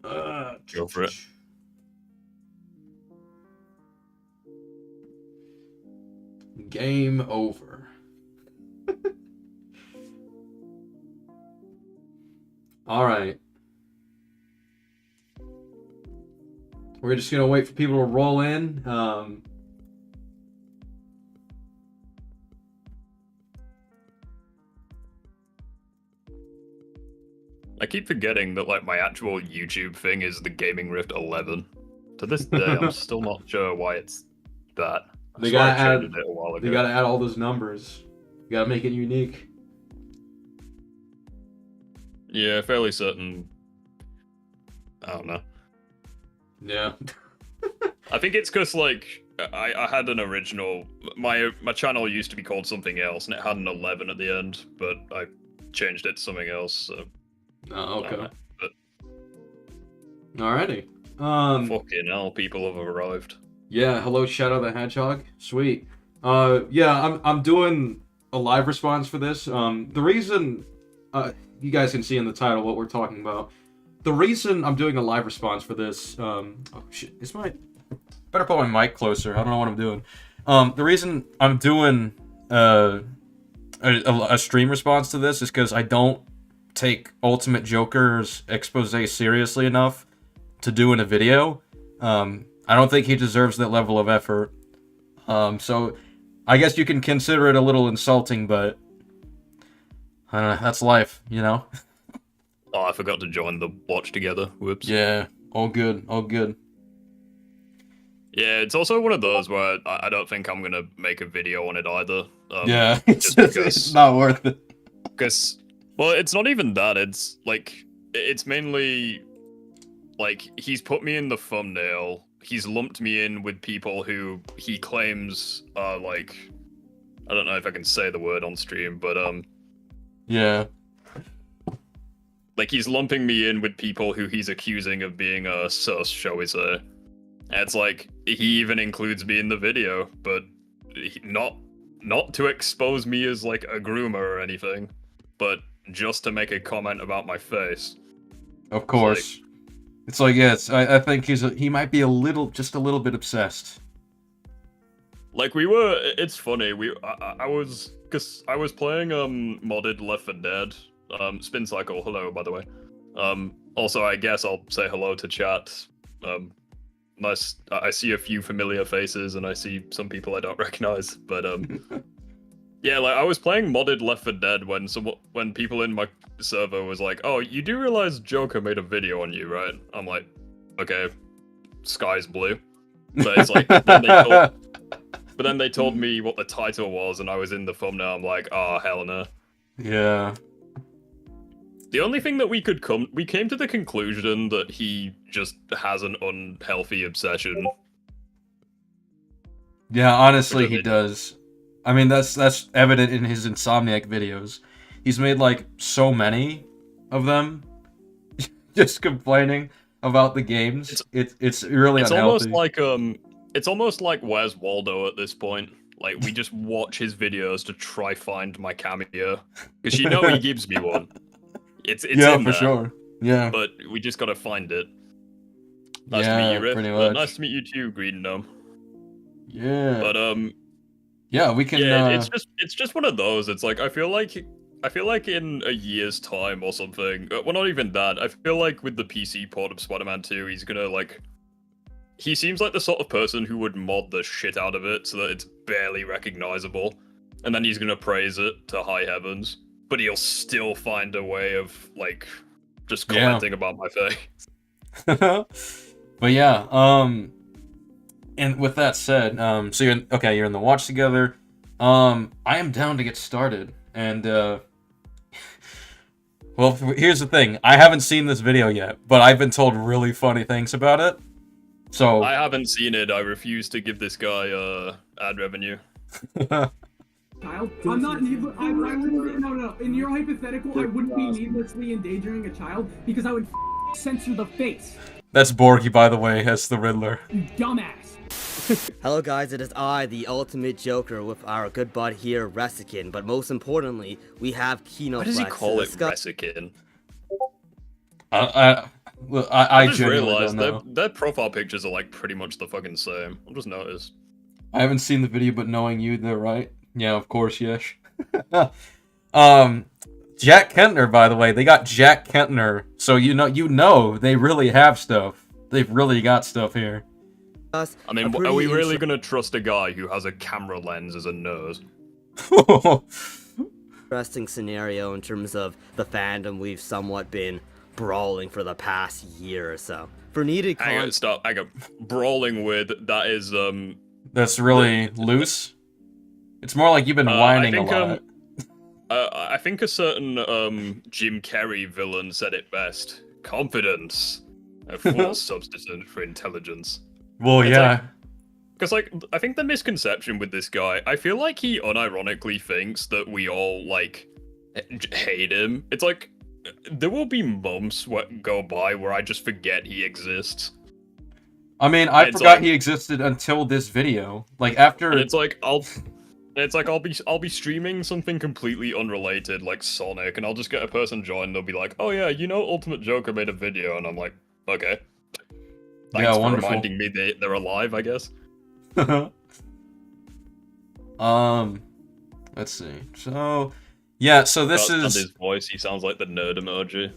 Go for it. Game over. All right. We're just gonna wait for people to roll in. I keep forgetting that like my actual YouTube thing is the Gaming Rift 11. To this day, I'm still not sure why it's that. They gotta I add. changed it a while ago. They gotta add all those numbers. You gotta make it unique. Yeah, fairly certain. I don't know. Yeah. I think it's because like I had an original. My channel used to be called something else, and it had an 11 at the end, but I changed it to something else. So. Oh, okay. But Alrighty. fucking hell, people have arrived. Yeah. Hello, Shadow the Hedgehog. Sweet. Yeah. I'm doing a live response for this. The reason, you guys can see in the title what we're talking about. The reason I'm doing a live response for this, oh shit, is my, better put my mic closer. I don't know what I'm doing. The reason I'm doing a stream response to this is because I don't take Ultimate Joker's expose seriously enough to do in a video. I don't think he deserves that level of effort. So I guess you can consider it a little insulting, but I don't know, that's life, you know? Oh, I forgot to join the watch together. Whoops. Yeah, all good, all good. Yeah, it's also one of those where I don't think I'm gonna make a video on it either. Yeah, it's not worth it. Because, well, it's not even that. It's like it's mainly like he's put me in the thumbnail. He's lumped me in with people who he claims are like, I don't know if I can say the word on stream, but yeah. Like he's lumping me in with people who he's accusing of being a sus, shall we say. And it's like he even includes me in the video, but not to expose me as like a groomer or anything, but just to make a comment about my face. Of course. It's like yes, I think he might be just a little bit obsessed. Like it's funny, I was playing modded Left 4 Dead. Spin Cycle, hello, by the way. Also, I guess I'll say hello to chat. Nice. I see a few familiar faces, and I see some people I don't recognize. But yeah, like I was playing modded Left 4 Dead when people in my server was like, "Oh, you do realize Joker made a video on you, right?" I'm like, "Okay, sky's blue." But it's like, then they told me what the title was, and I was in the thumbnail. I'm like, "Oh, hell no." Yeah. The only thing that we came to the conclusion that he just has an unhealthy obsession. Yeah, honestly, he does. I mean, that's evident in his Insomniac videos. He's made like so many of them, just complaining about the games. It's really unhealthy. It's almost like Where's Waldo at this point. Like we just watch his videos to try find my cameo because he gives me one. It's yeah, in for there, sure. Yeah, but we just gotta find it. Nice to meet you, Riff. pretty much. Nice to meet you too, Green Gnome. Yeah. But yeah, we can. Yeah, it's just one of those. It's like I feel like in a year's time or something. Well, not even that. I feel like with the PC port of Spider-Man 2, he's gonna like. He seems like the sort of person who would mod the shit out of it so that it's barely recognizable, and then he's gonna praise it to high heavens. But he'll still find a way of like just commenting about my face. But yeah, and with that said, so you're in the watch together. I am down to get started, and well, here's the thing: I haven't seen this video yet, but I've been told really funny things about it. So I haven't seen it. I refuse to give this guy ad revenue. Child? I'm not needless. I wouldn't. No. In your hypothetical, I wouldn't be needlessly endangering a child because I would censor the face. That's Borgie, by the way, as the Riddler. You dumbass. Hello guys, it is I, the Ultimate Joker, with our good bud here, Resikin. But most importantly, we have Kino. Why does he call it Resikin? Look, I I just genuinely realized don't know. their profile pictures are like pretty much the fucking same. I've just noticed. I haven't seen the video, but knowing you, they're right. Yeah, of course, yes. Jack Kentner, by the way, they got Jack Kentner, so you know they really have stuff. They've really got stuff here. I mean, are we really gonna trust a guy who has a camera lens as a nose? Interesting scenario in terms of the fandom we've somewhat been brawling for the past year or so. For needed content. Stop. I go brawling with. That is That's really loose. It's more like you've been whining a lot. I think a certain Jim Carrey villain said it best. Confidence, a false substitute for intelligence. Well, yeah. Because, like, I think the misconception with this guy, I feel like he unironically thinks that we all, like, hate him. It's like, there will be months go by where I just forget he exists. I mean, I forgot he existed until this video. Like, after... And it's like, I'll be streaming something completely unrelated, like Sonic, and I'll just get a person join, they'll be like, oh yeah, you know Ultimate Joker made a video, and I'm like, okay. Thanks for reminding me they're alive, I guess. Let's see. So, yeah, so this is... his voice, he sounds like the nerd emoji.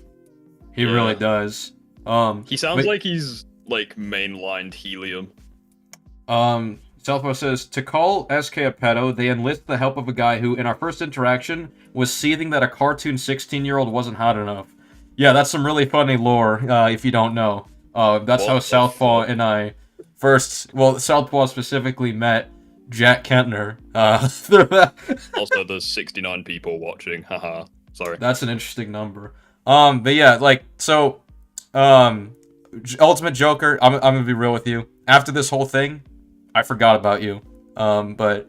He really does. He sounds like he's, like, mainlined helium. Selfo says, to call SK a pedo, they enlist the help of a guy who, in our first interaction, was seething that a cartoon 16-year-old wasn't hot enough. Yeah, that's some really funny lore, if you don't know. That's how Southpaw and I first... Well, Southpaw specifically met Jack Kentner. Also, there's 69 people watching, haha. Sorry. That's an interesting number. But yeah, like, so... Ultimate Joker, I'm gonna be real with you. After this whole thing... I forgot about you. But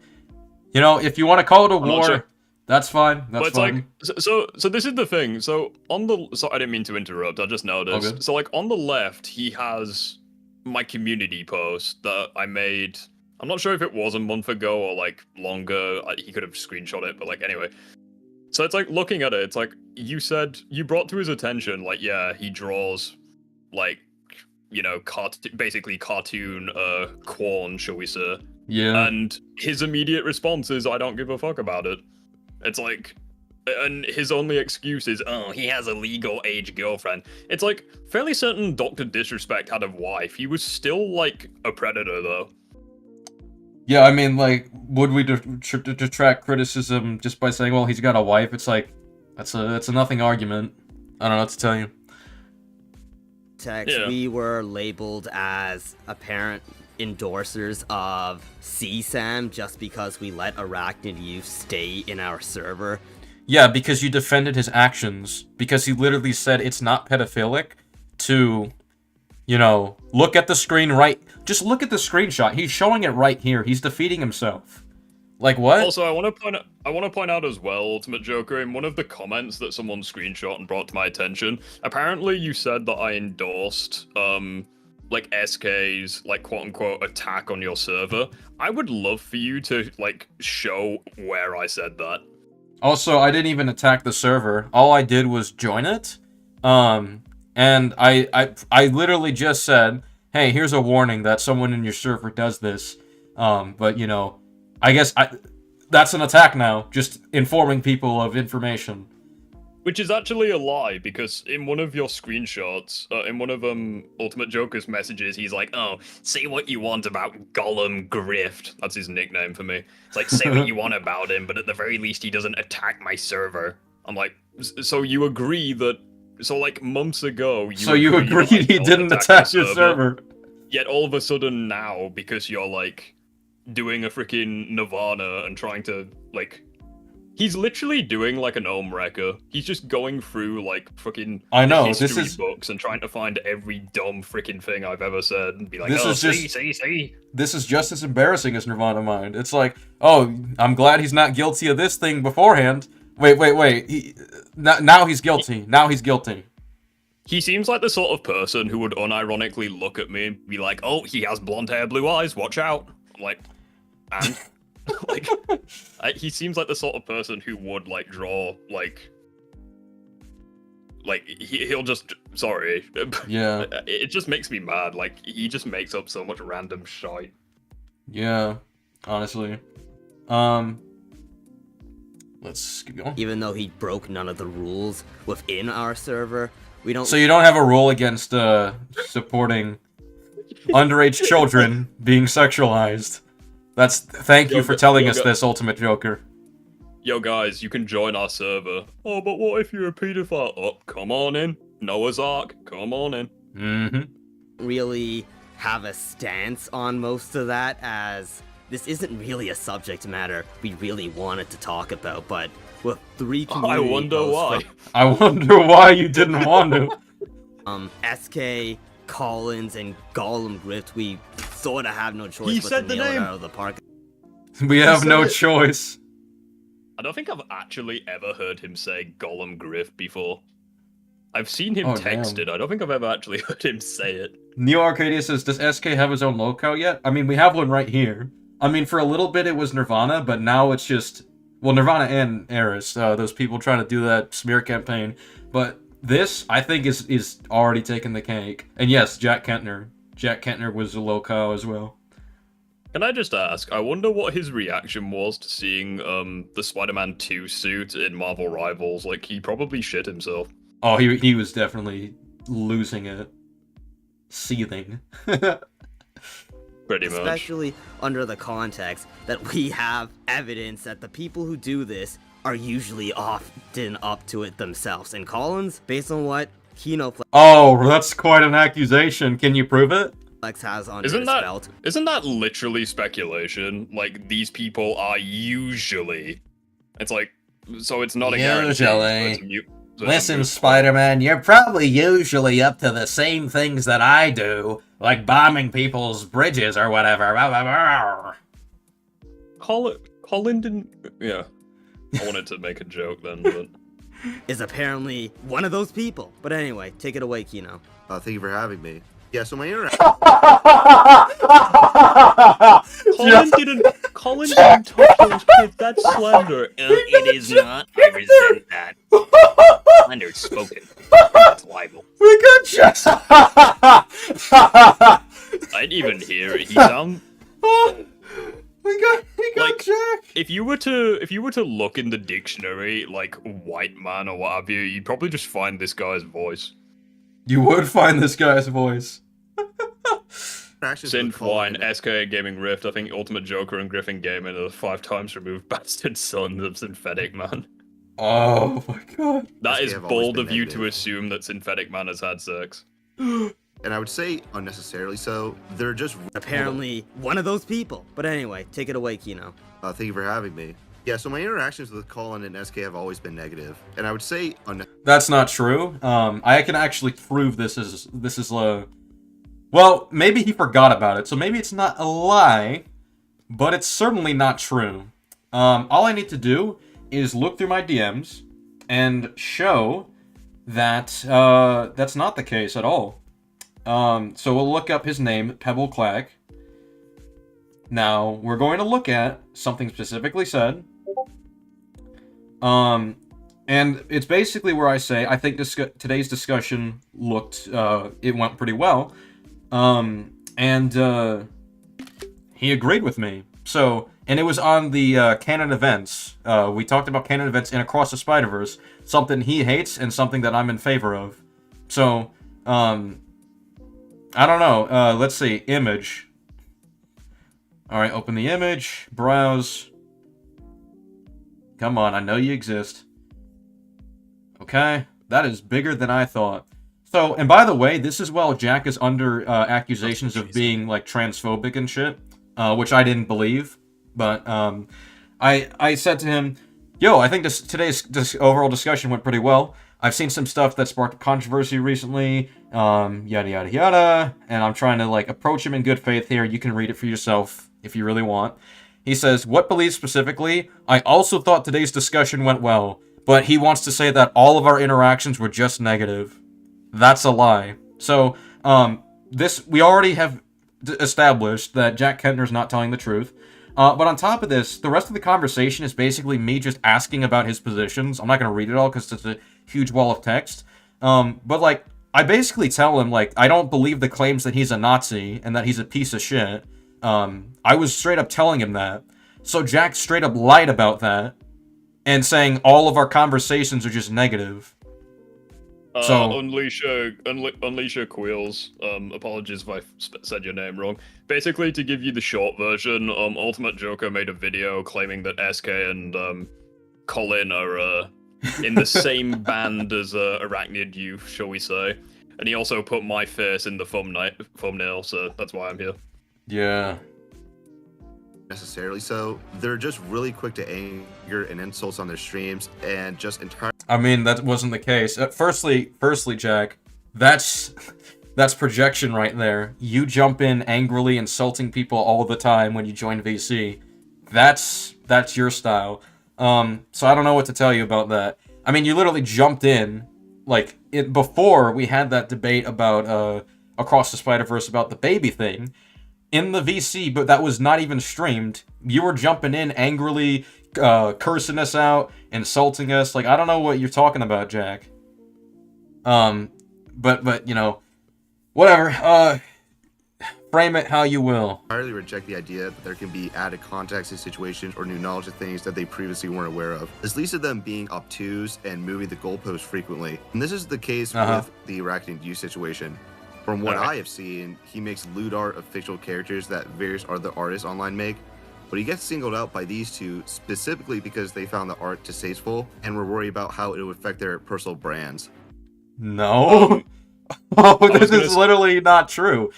you know, if you want to call it a war, that's fine. That's fine. Like, so this is the thing. So I didn't mean to interrupt. I just noticed. Okay. So like on the left, he has my community post that I made. I'm not sure if it was a month ago or like longer. He could have screenshot it, but like anyway. So it's like looking at it. It's like you brought to his attention. Like yeah, he draws like. You know, basically cartoon corn, shall we say. Yeah. And his immediate response is, I don't give a fuck about it. It's like, and his only excuse is, oh, he has a legal age girlfriend. It's like, fairly certain Dr. Disrespect had a wife. He was still, like, a predator, though. Yeah, I mean, like, would we detract criticism just by saying, well, he's got a wife? It's like, that's a nothing argument. I don't know what to tell you. We were labeled as apparent endorsers of CSAM just because we let Arachnid Youth stay in our server. Yeah, because you defended his actions. Because he literally said it's not pedophilic to, you know, look at the screen right... Just look at the screenshot. He's showing it right here. He's defeating himself. Like, what? Also, I want to point out as well, Ultimate Joker, in one of the comments that someone screenshot and brought to my attention, apparently you said that I endorsed, like, SK's, like, quote-unquote, attack on your server. I would love for you to, like, show where I said that. Also, I didn't even attack the server. All I did was join it. And I literally just said, hey, here's a warning that someone in your server does this. But, you know... I guess that's an attack now, just informing people of information. Which is actually a lie, because in one of your screenshots, in one of Ultimate Joker's messages, he's like, oh, say what you want about Gollum Grift. That's his nickname for me. It's like, say what you want about him, but at the very least he doesn't attack my server. I'm like, so you agree that... So like months ago... You agreed he didn't attack your server. Yet all of a sudden now, because you're like... doing a freaking Nirvana and trying to, like... He's literally doing, like, an Ohm Wrecker. He's just going through, like, freaking history books and trying to find every dumb freaking thing I've ever said and be like, see. This is just as embarrassing as Nirvana Mind. It's like, oh, I'm glad he's not guilty of this thing beforehand. Wait. Now he's guilty. Now he's guilty. He seems like the sort of person who would unironically look at me and be like, oh, he has blonde hair, blue eyes, watch out. I'm like... And like, he seems like the sort of person who would like draw like like he'll just sorry. Yeah. It just makes me mad. Like he just makes up so much random shite. Yeah. Honestly. Let's keep going. Even though he broke none of the rules within our server, we don't. So you don't have a rule against supporting underage children being sexualized. Thank you for telling us this, Ultimate Joker. Yo guys, you can join our server. Oh, but what if you're a pedophile? Oh, come on in. Noah's Ark, come on in. Mm-hmm. Really have a stance on most of that, as this isn't really a subject matter we really wanted to talk about, but with 3 community I wonder posts why. I wonder why you didn't want to. SK, Collins, and Gollum Grift, we sort of have no choice He but said to the nail it name. out of the park. We have said no it. choice. I don't think I've actually ever heard him say Gollum Griff before. I've seen him Oh, text damn. it. I don't think I've ever actually heard him say it. Neo Arcadia says, does SK have his own locale yet? I mean, we have one right here. I mean, for a little bit it was Nirvana, but now it's just... Well, Nirvana and Eris, those people trying to do that smear campaign. But this, I think, is already taking the cake. And yes, Jack Kentner. Jack Kentner was a locale as well. Can I just ask, I wonder what his reaction was to seeing the Spider-Man 2 suit in Marvel Rivals. Like, he probably shit himself. Oh, he was definitely losing it. Seething. Pretty much. Especially under the context that we have evidence that the people who do this are usually often up to it themselves. And Collins, based on what Kino Oh, that's quite an accusation. Can you prove it? Flex has under Isn't his that belt. isn't that literally speculation? Like, these people are usually... It's like, so it's not a guarantee. Usually. So it's a so it's a Listen, moot Spider-Man, you're probably usually up to the same things that I do, like bombing people's bridges or whatever. Colin didn't... Yeah. I wanted to make a joke then, but... Is apparently one of those people. But anyway, take it away, Kino. Thank you for having me. Yeah, so my interaction. Colin didn't touch those kids. That's slander. It is not. I resent that. Slander's spoken. It's libel. We got Jess. I didn't even hear it. He sound we got like Jack. if you were to look in the dictionary like white man or what have you, you'd probably just find this guy's voice. You would find this guy's voice. Synth Wine, SK Gaming Rift, I think Ultimate Joker and Griffin Gaming are the 5 times removed bastard sons of Synthetic Man. Oh my god. That SK is have always bold been of you to negative. assume that Synthetic Man has had sex. And I would say unnecessarily so. They're just Apparently one of those people. But anyway, take it away, Kino. Thank you for having me. Yeah, so my interactions with Colin and SK have always been negative, and I would say That's not true. I can actually prove this is well, maybe he forgot about it, so maybe it's not a lie, but it's certainly not true. All I need to do is look through my DMs and show that that's not the case at all. So we'll look up his name, Pebble Clack. Now, we're going to look at something specifically said. And it's basically where I say, I think today's discussion it went pretty well. He agreed with me. So, and it was on the canon events. We talked about canon events in Across the Spider-Verse, something he hates and something that I'm in favor of. So, I don't know. Let's see, image. Alright, open the image, browse. Come on, I know you exist. Okay, that is bigger than I thought. So, and by the way, this is while Jack is under accusations of being, like, transphobic and shit, which I didn't believe. But, I said to him, yo, I think today's overall discussion went pretty well. I've seen some stuff that sparked controversy recently, yada yada yada, and I'm trying to, like, approach him in good faith here. You can read it for yourself if you really want. He says, what beliefs specifically? I also thought today's discussion went well, but he wants to say that all of our interactions were just negative. That's a lie. So, we already have established that Jack Kentner's not telling the truth. But on top of this, the rest of the conversation is basically me just asking about his positions. I'm not going to read it all because it's a huge wall of text. But like, I basically tell him, like, I don't believe the claims that he's a Nazi and that he's a piece of shit. I was straight up telling him that. So Jack straight up lied about that and saying all of our conversations are just negative. So Unleasher Quills. Apologies if I said your name wrong. Basically, to give you the short version, Ultimate Joker made a video claiming that SK and Colin are in the same band as Arachnid Youth, shall we say? And he also put my face in the thumbnail, so that's why I'm here. Yeah. Necessarily so. They're just really quick to anger and insults on their streams, and just entirely. I mean, that wasn't the case. Firstly, Jack, that's projection right there. You jump in angrily insulting people all the time when you join VC. That's your style. So I don't know what to tell you about that. I mean, you literally jumped in, like, before we had that debate about Across the Spider-Verse about the baby thing in the VC, but that was not even streamed. You were jumping in angrily, cursing us out, insulting us. Like, I don't know what you're talking about, Jack. But you know, whatever. Frame it how you will. Entirely reject the idea that there can be added context to situations or new knowledge of things that they previously weren't aware of. This leads to them being obtuse and moving the goalposts frequently. And this is the case with the Arachnid Youth situation. From what I have seen, he makes lewd art of fictional characters that various other artists online make, but he gets singled out by these two specifically because they found the art distasteful and were worried about how it would affect their personal brands. No. This is literally not true.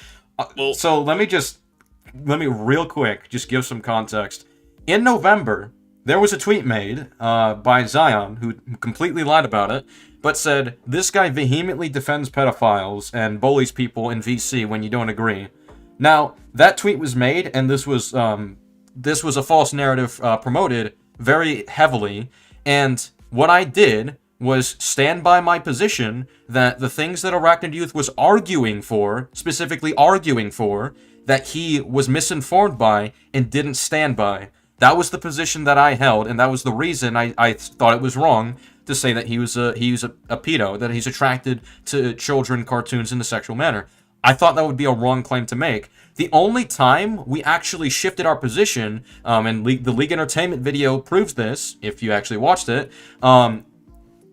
So let me real quick just give some context. In November, there was a tweet made by Zion who completely lied about it, but said, this guy vehemently defends pedophiles and bullies people in VC when you don't agree. Now, that tweet was made, and this was a false narrative promoted very heavily, and what I did was stand by my position that the things that Arachnid Youth was arguing for, specifically arguing for, that he was misinformed by and didn't stand by. That was the position that I held, and that was the reason I thought it was wrong to say that he was a pedo, that he's attracted to children cartoons in a sexual manner. I thought that would be a wrong claim to make. The only time we actually shifted our position, and the League Entertainment video proves this, if you actually watched it,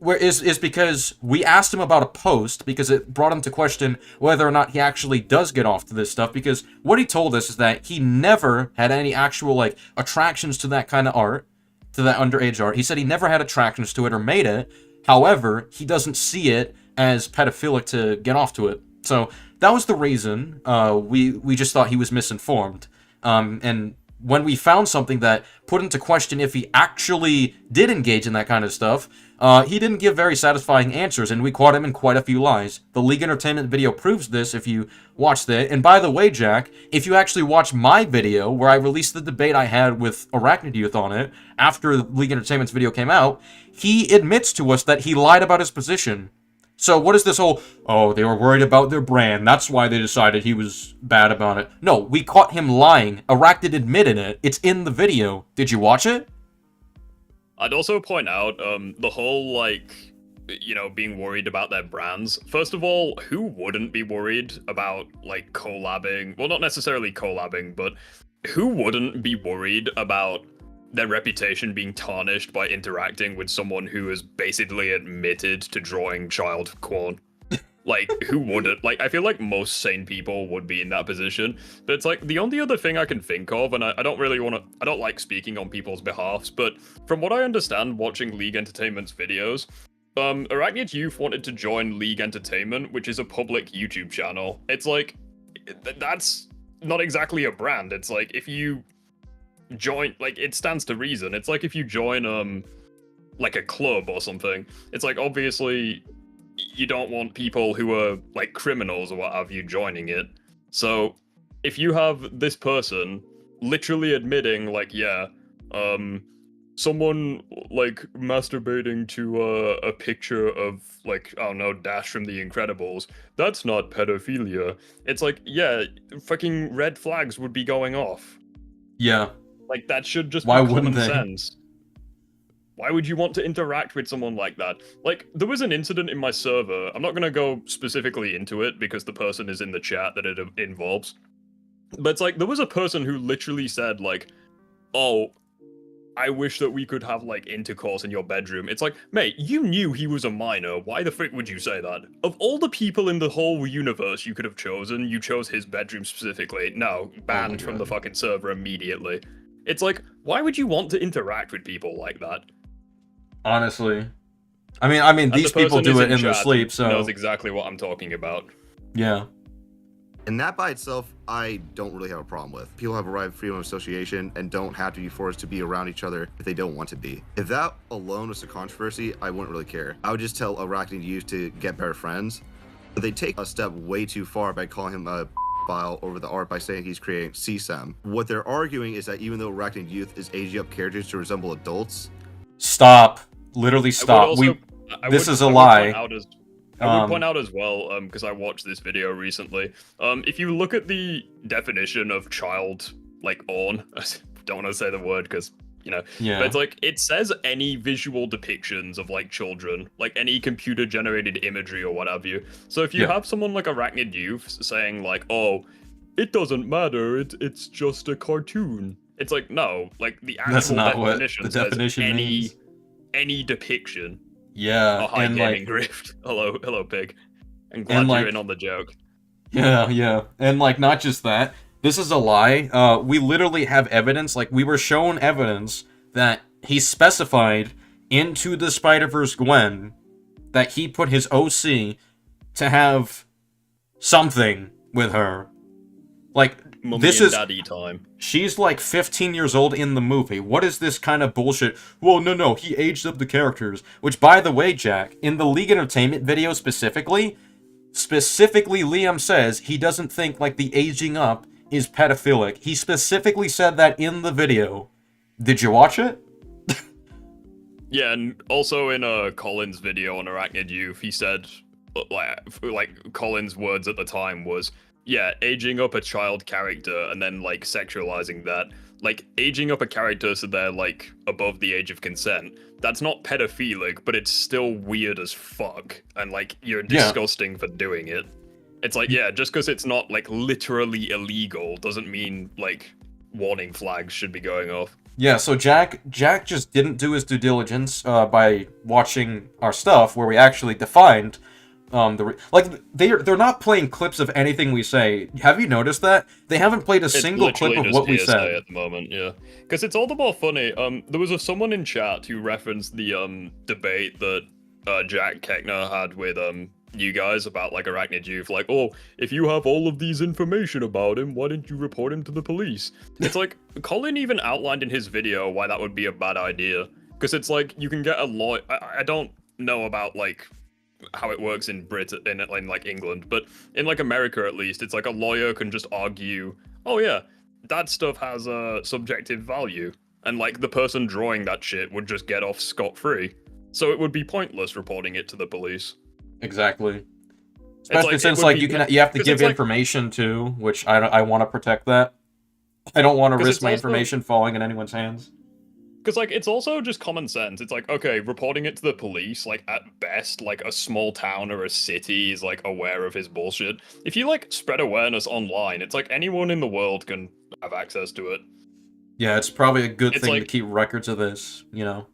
is because we asked him about a post because it brought him to question whether or not he actually does get off to this stuff, because what he told us is that he never had any actual, like, attractions to that kind of art, to that underage art. He said he never had attractions to it or made it. However, he doesn't see it as pedophilic to get off to it. So that was the reason we just thought he was misinformed. And when we found something that put into question if he actually did engage in that kind of stuff, he didn't give very satisfying answers, and we caught him in quite a few lies. The League Entertainment video proves this if you watched it. And by the way, Jack, if you actually watch my video, where I released the debate I had with Arachnid Youth on it, after League Entertainment's video came out, he admits to us that he lied about his position. So what is this whole, oh, they were worried about their brand, that's why they decided he was bad about it. No, we caught him lying. Arachnid admitted it. It's in the video. Did you watch it? I'd also point out, the whole, like, you know, being worried about their brands. First of all, who wouldn't be worried about, like, collabing? Well, not necessarily collabing, but who wouldn't be worried about their reputation being tarnished by interacting with someone who has basically admitted to drawing child porn? Like, who wouldn't? Like, I feel like most sane people would be in that position. But it's like, the only other thing I can think of, and I don't really want to, I don't like speaking on people's behalfs, but from what I understand watching League Entertainment's videos, Arachnid Youth wanted to join League Entertainment, which is a public YouTube channel. It's like, that's not exactly a brand. It's like, if you join, like, it stands to reason. It's like if you join, like a club or something. It's like, obviously, you don't want people who are, like, criminals or what have you joining it. So, if you have this person literally admitting, like, yeah, someone, like, masturbating to a picture of, like, I don't know, Dash from The Incredibles, that's not pedophilia. It's like, yeah, fucking red flags would be going off. Yeah. Like, that should just Why be common wouldn't they? sense. why would you want to interact with someone like that? Like, there was an incident in my server. I'm not gonna go specifically into it because the person is in the chat that it involves. But it's like, there was a person who literally said, like, oh, I wish that we could have, like, intercourse in your bedroom. It's like, mate, you knew he was a minor. Why the frick would you say that? Of all the people in the whole universe you could have chosen, you chose his bedroom specifically. No, banned from the fucking server immediately. It's like, why would you want to interact with people like that? Honestly. I mean, these people do it in their sleep, so... knows exactly what I'm talking about. Yeah. And that by itself, I don't really have a problem with. People have a right of freedom of association and don't have to be forced to be around each other if they don't want to be. If that alone was a controversy, I wouldn't really care. I would just tell arachnid youth to get better friends. But they take a step way too far by calling him a file over the art by saying he's creating CSEM. What they're arguing is that even though arachnid youth is aging up characters to resemble adults... Stop. Literally stop. This is a lie. I would point out as well, because I watched this video recently, if you look at the definition of child, like, on, I don't want to say the word because, you know, yeah. But it's like, it says any visual depictions of, like, children, like any computer-generated imagery or what have you. So if you have someone like arachnid youth saying, like, oh, it doesn't matter, it's just a cartoon. It's like, no, like, the actual That's not definition what the definition means. Any depiction. Yeah, oh, hi, and gaming like, grift. Hello, pig. I'm glad you're in on the joke. Yeah, and like, not just that. This is a lie. We literally have evidence. Like, we were shown evidence that he specified into the Spider-Verse Gwen that he put his OC to have something with her. Like, Mummy this and is daddy time. She's like 15 years old in the movie. What is this kind of bullshit? Well, no, he aged up the characters. Which, by the way, Jack, in the League Entertainment video specifically, Liam says he doesn't think, like, the aging up is pedophilic. He specifically said that in the video. Did you watch it? Yeah, and also in Colin's video on Arachnid Youth, he said, like Colin's words at the time was, yeah, aging up a child character and then, like, sexualizing that. Like, aging up a character so they're, like, above the age of consent. That's not pedophilic, but it's still weird as fuck. And, like, you're disgusting for doing it. It's like, yeah, just because it's not, like, literally illegal doesn't mean, like, warning flags should be going off. Yeah, so Jack just didn't do his due diligence by watching our stuff where we actually defined they're not playing clips of anything we say. Have you noticed that? They haven't played a single clip of what we said at the moment, yeah. Because it's all the more funny. There was someone in chat who referenced the debate that Jack Keckner had with you guys about, like, Arachnid Youth. Like, oh, if you have all of these information about him, why didn't you report him to the police? It's like, Colin even outlined in his video why that would be a bad idea. Because it's like, you can get a lawyer. I don't know about, like, how it works in in like England, but in, like, America at least, it's like a lawyer can just argue, oh yeah, that stuff has a subjective value, and, like, the person drawing that shit would just get off scot-free, so it would be pointless reporting it to the police. Exactly. Especially since, like, you have to give information too, which I want to protect that. I don't want to risk my information falling in anyone's hands. Because, like, it's also just common sense. It's like, okay, reporting it to the police, like, at best, like, a small town or a city is, like, aware of his bullshit. If you, like, spread awareness online, it's like anyone in the world can have access to it. Yeah, it's probably a good thing to keep records of this, you know?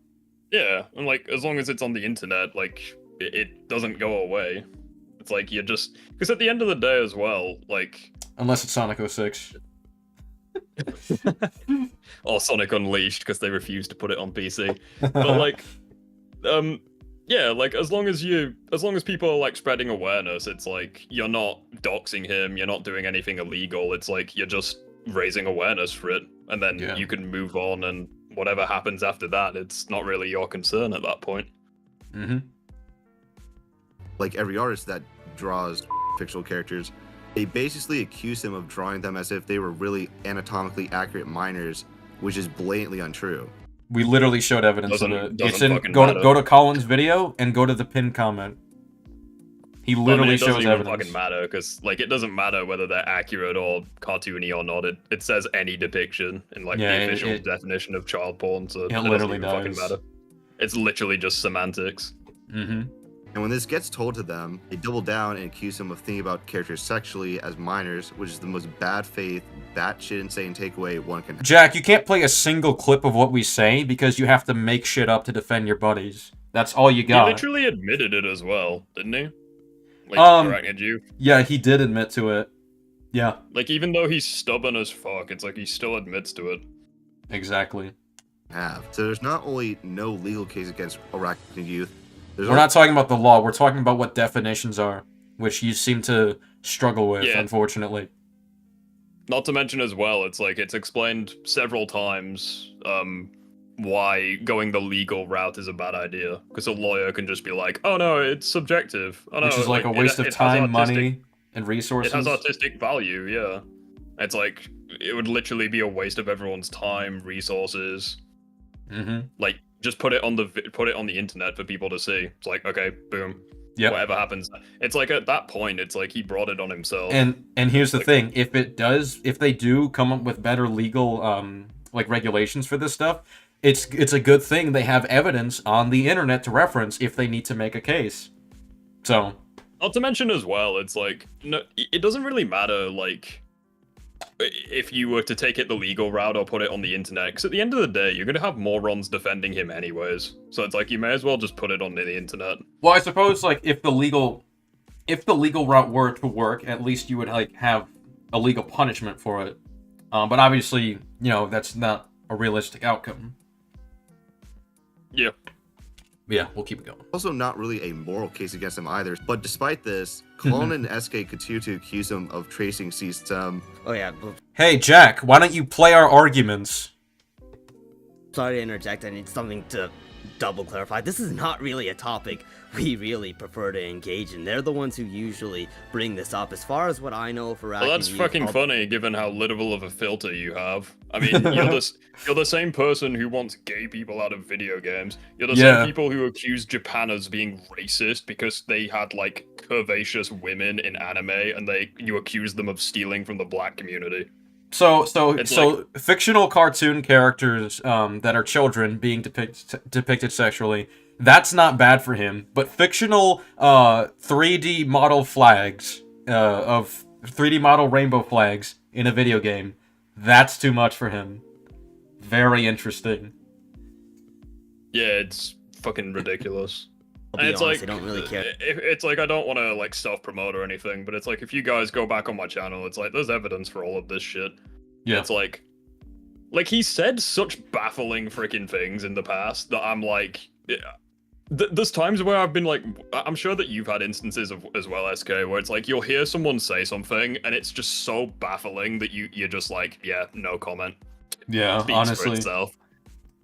Yeah, and, like, as long as it's on the internet, like, it doesn't go away. It's like, you just... Because at the end of the day as well, like... Unless it's Sonic 06. Or Sonic Unleashed, because they refuse to put it on PC. But, like, yeah, like, as long as people are, like, spreading awareness, it's like, you're not doxing him, you're not doing anything illegal, it's like, you're just raising awareness for it, and then you can move on, and whatever happens after that, it's not really your concern at that point. Mm-hmm. Like every artist that draws fictional characters, they basically accuse him of drawing them as if they were really anatomically accurate minors, which is blatantly untrue. We literally showed evidence of it. It's in go to Colin's video and go to the pinned comment. He literally shows evidence. It doesn't even fucking matter, because, like, it doesn't matter whether they're accurate or cartoony or not. It says any depiction in, like, the official definition of child porn, so it literally doesn't fucking matter. It's literally just semantics. Mm-hmm. And when this gets told to them, they double down and accuse him of thinking about characters sexually as minors, which is the most bad faith, batshit insane takeaway one can have. Jack, you can't play a single clip of what we say because you have to make shit up to defend your buddies. That's all you got. He literally admitted it as well, didn't he? Like, Arachnid Youth. Yeah, he did admit to it. Yeah. Like, even though he's stubborn as fuck, it's like he still admits to it. Exactly. So there's not only no legal case against Arachnid Youth, we're not talking about the law, we're talking about what definitions are, which you seem to struggle with, unfortunately. Not to mention as well, it's like, it's explained several times, why going the legal route is a bad idea. Because a lawyer can just be like, oh no, it's subjective. Oh, no, which is like a waste of time, money, and resources. It has artistic value, yeah. It's like, it would literally be a waste of everyone's time, resources. Mm-hmm. Like, just put it on the internet for people to see. It's like, okay, boom. Yeah. Whatever happens. It's like at that point, it's like he brought it on himself. And here's the thing: if they do come up with better legal like regulations for this stuff, it's a good thing they have evidence on the internet to reference if they need to make a case. So. Not to mention as well, it's like no, it doesn't really matter like if you were to take it the legal route or put it on the internet, because at the end of the day, you're gonna have morons defending him anyways. So it's like you may as well just put it on the internet. Well, I suppose like if the legal route were to work, at least you would like have a legal punishment for it. But obviously, you know, that's not a realistic outcome. Yeah. Yeah, we'll keep it going. Also not really a moral case against him either. But despite this, Colin and SK continue to accuse him of tracing system. Oh yeah. Hey Jack, why don't you play our arguments? Sorry to interject, I need something to double clarify. This is not really a topic we really prefer to engage in. They're the ones who usually bring this up. As far as what I know for well, that's fucking funny, given how little of a filter you have. I mean, you're the same person who wants gay people out of video games. You're the same people who accuse Japan as being racist because they had, like, curvaceous women in anime, and you accuse them of stealing from the black community. So fictional cartoon characters that are children being depicted sexually, that's not bad for him. But fictional 3D model flags of 3D model rainbow flags in a video game, that's too much for him. Very interesting. Yeah, it's fucking ridiculous. I'll be honest, I don't really care. It's like, I don't want to like self-promote or anything, but it's like if you guys go back on my channel, it's like there's evidence for all of this shit. Yeah. It's like he said such baffling freaking things in the past that I'm like, there's times where I've been like, I'm sure that you've had instances of as well, SK, where it's like you'll hear someone say something and it's just so baffling that you're just like, yeah, no comment. Yeah, Speaks honestly. for itself.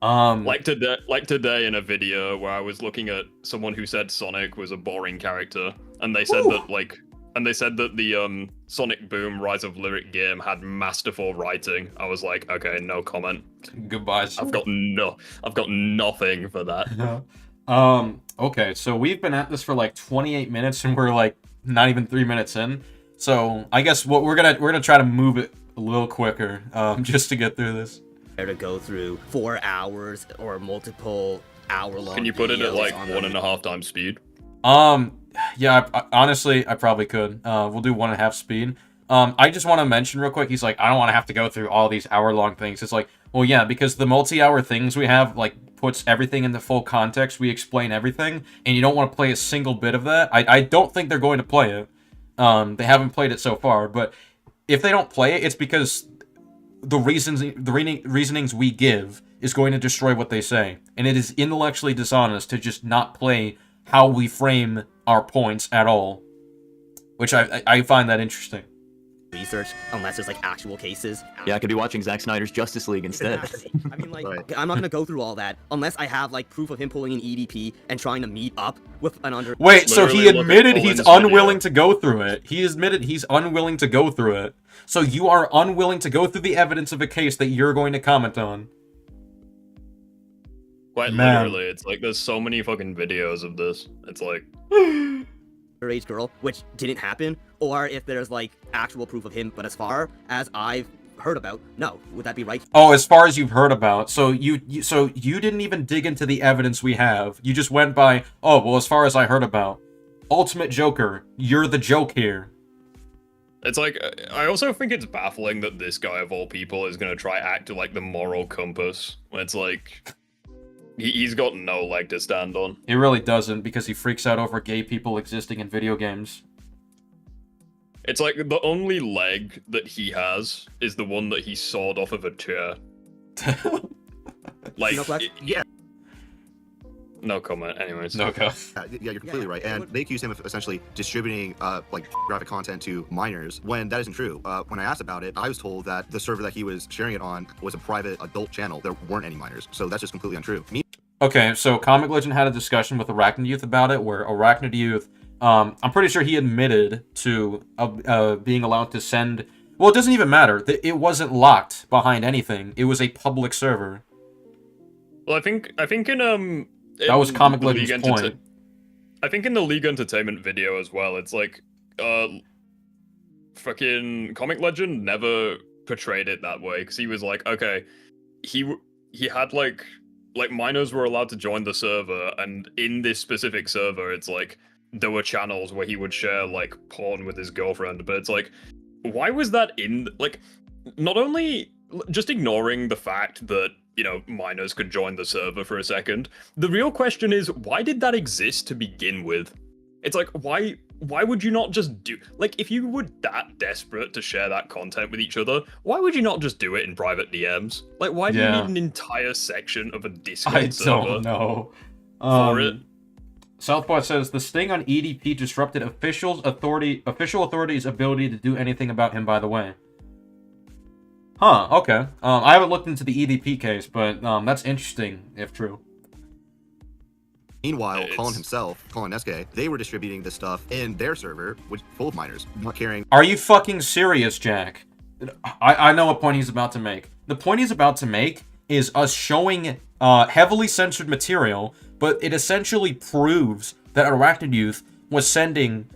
Like today in a video where I was looking at someone who said Sonic was a boring character, and they said that the Sonic Boom Rise of Lyric game had masterful writing. I was like, okay, no comment. Goodbye. I've got nothing for that. Okay, so we've been at this for like 28 minutes and we're like not even 3 minutes in. So I guess what we're gonna try to move it a little quicker, just to get through this. To go through 4 hours or multiple hour-long. Can you put it at like 1.5 times speed? Yeah, honestly, I probably could. We'll do 1.5 speed. I just want to mention real quick, he's like, I don't want to have to go through all these hour-long things. It's like, well, yeah, because the multi-hour things we have, like, puts everything into full context. We explain everything, and you don't want to play a single bit of that. I don't think they're going to play it. They haven't played it so far, but if they don't play it, it's because the reasonings we give is going to destroy what they say. And it is intellectually dishonest to just not play how we frame our points at all. Which I find that interesting. Research, unless there's like actual cases. Yeah, I could be watching Zack Snyder's Justice League instead. I mean, like, I'm not gonna go through all that unless I have like proof of him pulling an EDP and trying to meet up with an under. Wait, so he admitted he's unwilling to go through it. He admitted he's unwilling to go through it. So you are unwilling to go through the evidence of a case that you're going to comment on. Quite literally, it's like there's so many fucking videos of this. It's like underage girl, which didn't happen, or if there's like actual proof of him. But as far as I've heard about, no. Would that be right? Oh, as far as you've heard about. So you didn't even dig into the evidence we have. You just went by, oh, well, as far as I heard about. Ultimate Joker, you're the joke here. It's like, I also think it's baffling that this guy of all people is gonna try act like the moral compass. When it's like, he's got no leg to stand on. He really doesn't, because he freaks out over gay people existing in video games. It's like, the only leg that he has is the one that he sawed off of a chair. Like, Yeah. No comment, anyways. No go. Yeah, you're completely right. And they accuse him of essentially distributing like graphic content to minors when that isn't true. When I asked about it, I was told that the server that he was sharing it on was a private adult channel. There weren't any minors, so that's just completely untrue. Okay, so Comic Legend had a discussion with Arachnid Youth about it, where Arachnid Youth, I'm pretty sure he admitted to being allowed to send. Well, it doesn't even matter. It wasn't locked behind anything. It was a public server. Well, I think in that was Comic Legend's point. I think in the League Entertainment video as well, it's like, fucking Comic Legend never portrayed it that way, because he was like, okay, he had like minors were allowed to join the server, and in this specific server, it's like, there were channels where he would share, like, porn with his girlfriend, but it's like, why was that in, like, not only just ignoring the fact that, you know, minors could join the server for a second, the real question is, why did that exist to begin with? It's like, why would you not just do, like, if you were that desperate to share that content with each other, why would you not just do it in private DMs? Like, why do you need an entire section of a Discord server? I don't know. For it? Southpaw says, the sting on EDP disrupted official authorities' ability to do anything about him, by the way. Huh, okay. I haven't looked into the EDP case, but that's interesting, if true. Meanwhile, Colin SK, they were distributing this stuff in their server, which full of minors, not caring. Are you fucking serious, Jack? I know what point he's about to make. The point he's about to make is us showing heavily censored material, but it essentially proves that Arachnid Youth was sending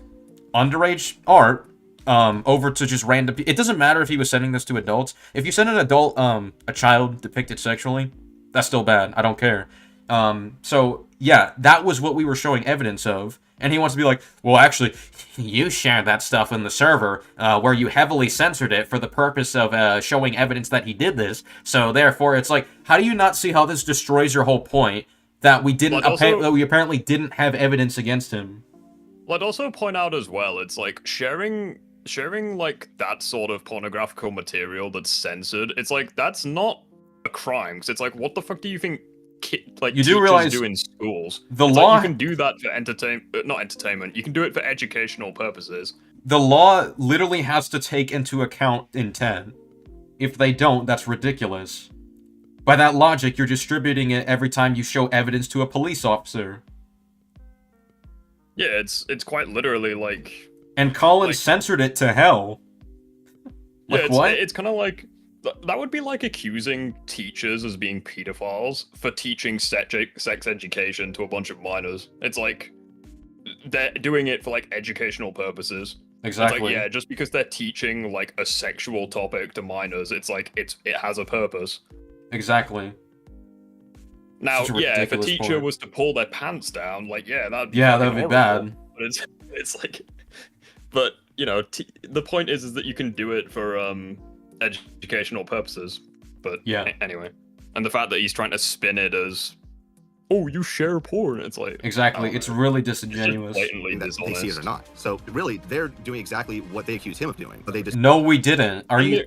underage art over to just random people. It doesn't matter if he was sending this to adults. If you send an adult a child depicted sexually, that's still bad. I don't care. So yeah, that was what we were showing evidence of. And he wants to be like, well, actually, you shared that stuff in the server where you heavily censored it for the purpose of showing evidence that he did this. So therefore, it's like, how do you not see how this destroys your whole point that we didn't that we apparently didn't have evidence against him? Well, I'd also point out as well, it's like sharing like that sort of pornographical material that's censored. It's like, that's not a crime. Because it's like, what the fuck do you think? You do realize do in schools. The law, like, you can do that for not entertainment. You can do it for educational purposes. The law literally has to take into account intent. If they don't, that's ridiculous. By that logic, you're distributing it every time you show evidence to a police officer. Yeah, it's quite literally like. And Colin censored it to hell. Yeah, it's kind of like. That would be like accusing teachers as being pedophiles for teaching sex education to a bunch of minors. It's like, they're doing it for, like, educational purposes. Exactly. It's like, yeah, just because they're teaching, like, a sexual topic to minors, it's like, it has a purpose. Exactly. Now, yeah, if a teacher was to pull their pants down, like, yeah, that'd be horrible, bad. But it's like, but, you know, the point is that you can do it for, educational purposes, but yeah. Anyway, and the fact that he's trying to spin it as, oh, you share porn, it's like exactly, it's really disingenuous. It's blatantly dishonest. They see it or not. So really, they're doing exactly what they accuse him of doing, but they just no, we didn't. Are you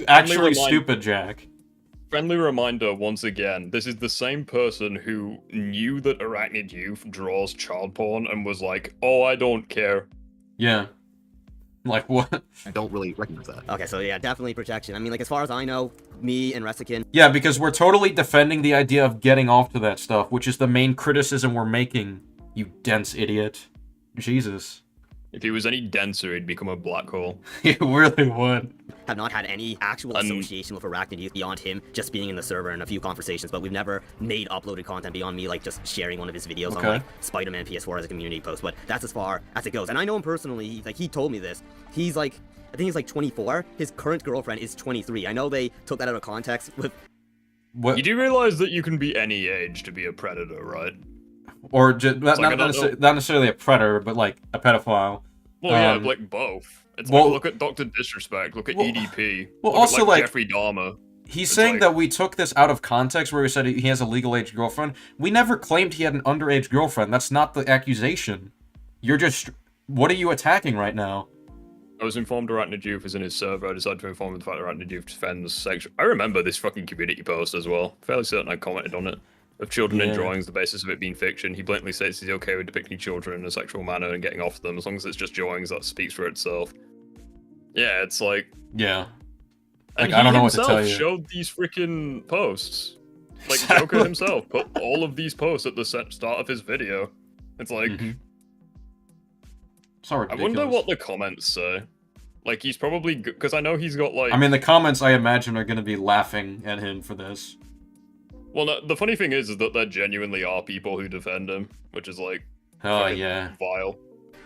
actually stupid, Jack? Friendly reminder once again, this is the same person who knew that Arachnid Youth draws child porn and was like, oh, I don't care. Yeah. Like, what? I don't really recognize that. Okay, so yeah, definitely protection. I mean, like, as far as I know, me and Resikin... Yeah, because we're totally defending the idea of getting off to that stuff, which is the main criticism we're making, you dense idiot. Jesus. If he was any denser, he'd become a black hole. He really would. Have not had any actual association with Arachnid Youth beyond him just being in the server and a few conversations, but we've never made uploaded content beyond me, like, just sharing one of his videos on, like, Spider-Man PS4 as a community post, but that's as far as it goes. And I know him personally, like, he told me this. He's, like, I think he's like 24. His current girlfriend is 23. I know they took that out of context with... What? You do realize that you can be any age to be a predator, right? Or just not like necessarily a predator, but like a pedophile. Well, yeah, like both. It's well, like, look at Dr. Disrespect, look at EDP. Well, look also at, like Jeffrey Dahmer. He's saying that we took this out of context where we said he has a legal age girlfriend. We never claimed he had an underage girlfriend. That's not the accusation. You're just... What are you attacking right now? I was informed Arachnid Youth is in his server. I decided to inform him of the fact that Arachnid Youth defends sexual... I remember this fucking community post as well. Fairly certain I commented on it. Of children in drawings, the basis of it being fiction. He blatantly states he's okay with depicting children in a sexual manner and getting off them. As long as it's just drawings, that speaks for itself. Yeah, it's like... Yeah. And like, I don't know what to tell you. He himself showed these freaking posts. Like, Joker himself put all of these posts at the start of his video. It's like... So ridiculous. I wonder what the comments say. Like, he's probably... Because I know he's got, like... I mean, the comments, I imagine, are going to be laughing at him for this. Well, no, the funny thing is that there genuinely are people who defend him, which is, like... Oh, yeah. Vile.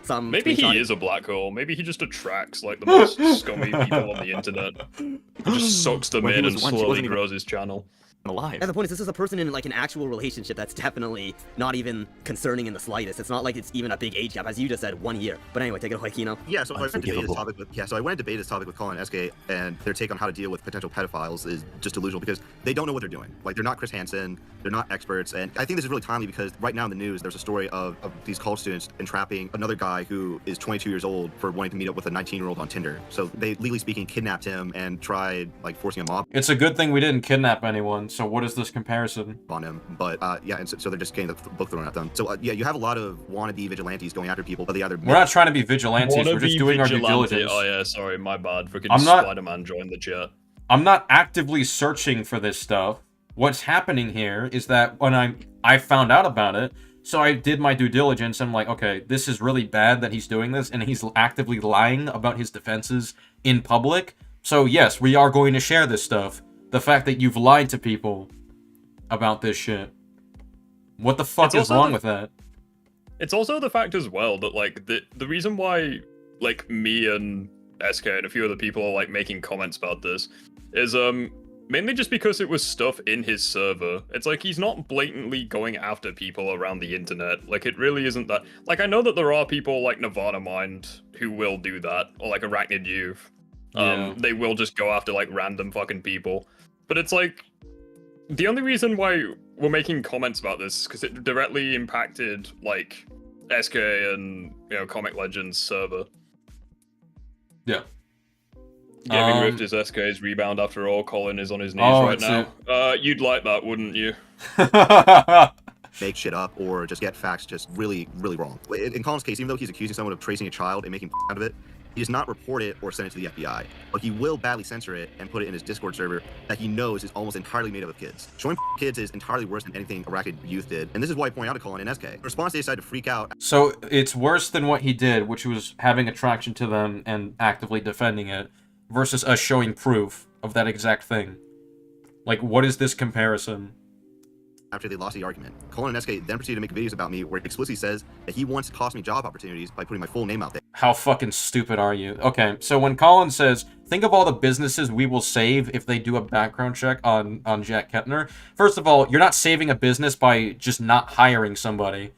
Some Maybe he is a black hole. Maybe he just attracts, like, the most scummy people on the internet. He just sucks them in and slowly grows his channel. Alive. And the point is, this is a person in like an actual relationship that's definitely not even concerning in the slightest. It's not like it's even a big age gap, as you just said, 1 year. But anyway, take it away, Kino. Yeah, so I went to debate this topic with I went to debate this topic with Colin and SK, and their take on how to deal with potential pedophiles is just delusional because they don't know what they're doing. Like, they're not Chris Hansen, they're not experts, and I think this is really timely because right now in the news there's a story of these college students entrapping another guy who is 22 years old for wanting to meet up with a 19-year-old on Tinder. So they, legally speaking, kidnapped him and tried like forcing him off. It's a good thing we didn't kidnap anyone. So what is this comparison? On him, but yeah, and so they're just getting the book thrown at them. So yeah, you have a lot of wannabe vigilantes going after people, but they either... We're not trying to be vigilantes, we're just doing our due diligence. Oh yeah, sorry, my bad. Freaking Spider-Man joined the chat. I'm not actively searching for this stuff. What's happening here is that when I found out about it, so I did my due diligence, and I'm like, okay, this is really bad that he's doing this, and he's actively lying about his defenses in public. So yes, we are going to share this stuff. The fact that you've lied to people about this shit. What the fuck is wrong with that? It's also the fact as well that, like, the reason why, like, me and SK and a few other people are, like, making comments about this is, mainly just because it was stuff in his server. It's like, he's not blatantly going after people around the internet. Like, it really isn't that... Like, I know that there are people like Nirvana Mind who will do that, or, like, Arachnid Youth. They will just go after, like, random fucking people. But it's like... The only reason why we're making comments about this is because it directly impacted, like, SK and, you know, Comic Legends server. Yeah. Gaming Rift is SK's rebound after all. Colin is on his knees right now. You'd like that, wouldn't you? Make shit up or just get facts just really, really wrong. In Colin's case, even though he's accusing someone of tracing a child and making out of it, he does not report it or send it to the FBI, but he will badly censor it and put it in his Discord server that he knows is almost entirely made up of kids. Showing kids is entirely worse than anything Arachnid Youth did, and this is why I point out to Colin and SK. In response, they decided to freak out. So it's worse than what he did, which was having attraction to them and actively defending it, versus us showing proof of that exact thing. Like, what is this comparison? After they lost the argument, Colin and SK then proceeded to make videos about me where he explicitly says that he wants to cost me job opportunities by putting my full name out there. How fucking stupid are you? Okay, so when Colin says, think of all the businesses we will save if they do a background check on Jack Kettner. First of all, you're not saving a business by just not hiring somebody.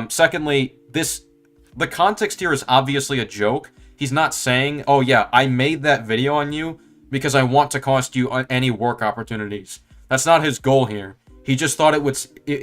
Secondly, the context here is obviously a joke. He's not saying, oh yeah, I made that video on you because I want to cost you any work opportunities. That's not his goal here. He just thought it